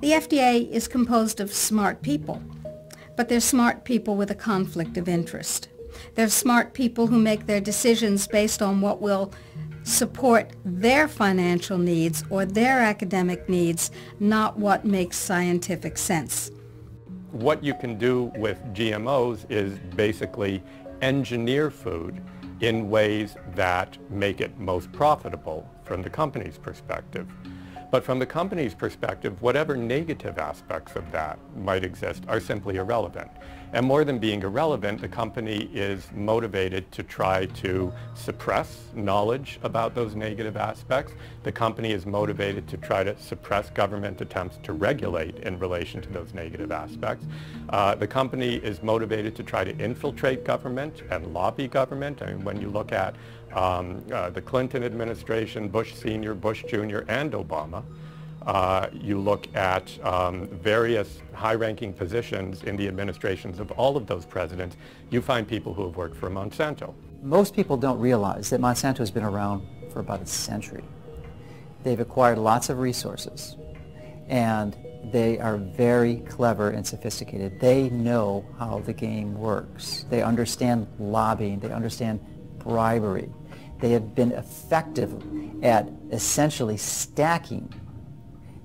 The FDA is composed of smart people, but they're smart people with a conflict of interest. They're smart people who make their decisions based on what will support their financial needs or their academic needs, not what makes scientific sense. What you can do with GMOs is basically engineer food in ways that make it most profitable from the company's perspective. But from the company's perspective, whatever negative aspects of that might exist are simply irrelevant. And more than being irrelevant, the company is motivated to try to suppress knowledge about those negative aspects. The company is motivated to try to suppress government attempts to regulate in relation to those negative aspects. The company is motivated to try to infiltrate government and lobby government. I mean, when you look at the Clinton administration, Bush Sr., Bush Jr., and Obama, you look at various high-ranking positions in the administrations of all of those presidents, you find people who have worked for Monsanto. Most people don't realize that Monsanto has been around for about a century. They've acquired lots of resources, and they are very clever and sophisticated. They know how the game works. They understand lobbying. They understand bribery. They have been effective at essentially stacking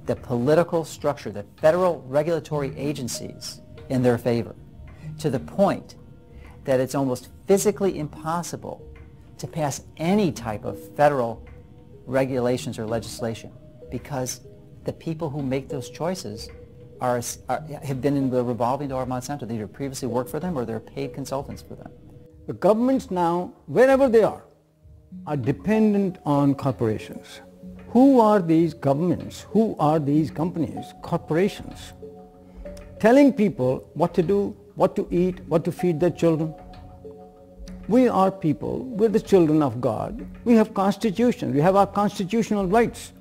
the political structure, the federal regulatory agencies in their favor, to the point that it's almost physically impossible to pass any type of federal regulations or legislation, because the people who make those choices have been in the revolving door of Monsanto. They either previously worked for them or they're paid consultants for them. The governments now, wherever they are dependent on corporations. Who are these governments? Who are these companies? Corporations. Telling people what to do, what to eat, what to feed their children. We are people, we're the children of God. We have constitutions, we have our constitutional rights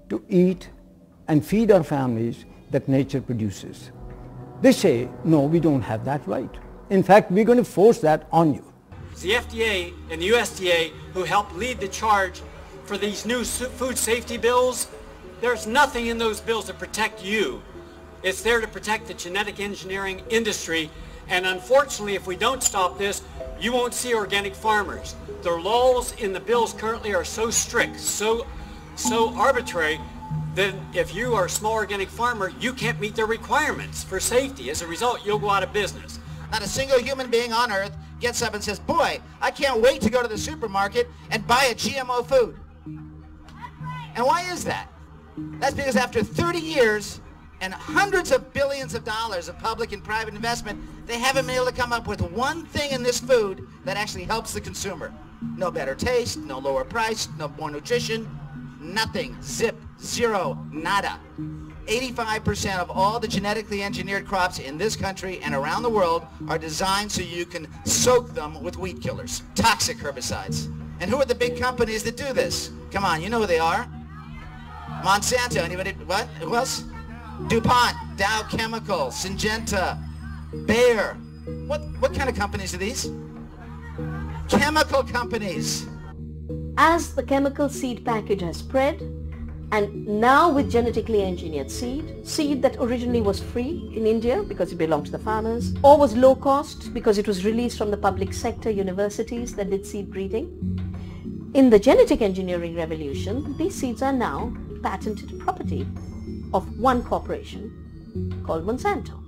to eat and feed our families that nature produces. They say, no, we don't have that right. In fact, we're going to force that on you. It's the FDA and the USDA who helped lead the charge for these new food safety bills. There's nothing in those bills to protect you. It's there to protect the genetic engineering industry. And unfortunately, if we don't stop this, you won't see organic farmers. The laws in the bills currently are so strict, so arbitrary, that if you are a small organic farmer, you can't meet their requirements for safety. As a result, you'll go out of business. Not a single human being on earth gets up and says, boy, I can't wait to go to the supermarket and buy a GMO food. And why is that? That's because after 30 years and hundreds of billions of dollars of public and private investment, they haven't been able to come up with one thing in this food that actually helps the consumer. No better taste, no lower price, no more nutrition, nothing. Zip, zero, nada. 85% of all the genetically engineered crops in this country and around the world are designed so you can soak them with weed killers, toxic herbicides. And who are the big companies that do this? Come on, you know who they are. Monsanto, anybody, what? Who else? DuPont, Dow Chemical, Syngenta, Bayer. What kind of companies are these? Chemical companies. As the chemical seed package has spread, and now with genetically engineered seed that originally was free in India because it belonged to the farmers, or was low cost because it was released from the public sector universities that did seed breeding. In the genetic engineering revolution, these seeds are now patented property of one corporation called Monsanto.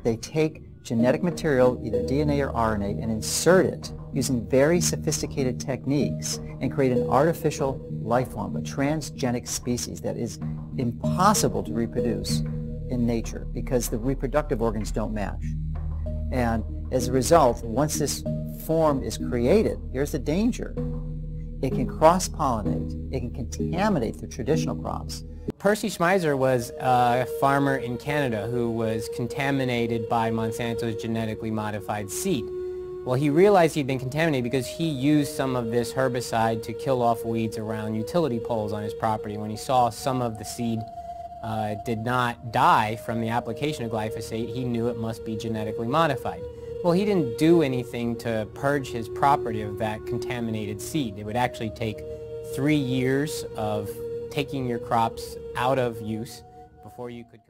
They take genetic material, either DNA or RNA, and insert it using very sophisticated techniques and create an artificial life form, a transgenic species that is impossible to reproduce in nature because the reproductive organs don't match. And as a result, once this form is created, here's the danger. It can cross-pollinate, it can contaminate the traditional crops. Percy Schmeiser was a farmer in Canada who was contaminated by Monsanto's genetically modified seed. Well, he realized he'd been contaminated because he used some of this herbicide to kill off weeds around utility poles on his property. When he saw some of the seed did not die from the application of glyphosate, he knew it must be genetically modified. Well, he didn't do anything to purge his property of that contaminated seed. It would actually take 3 years of taking your crops out of use before you could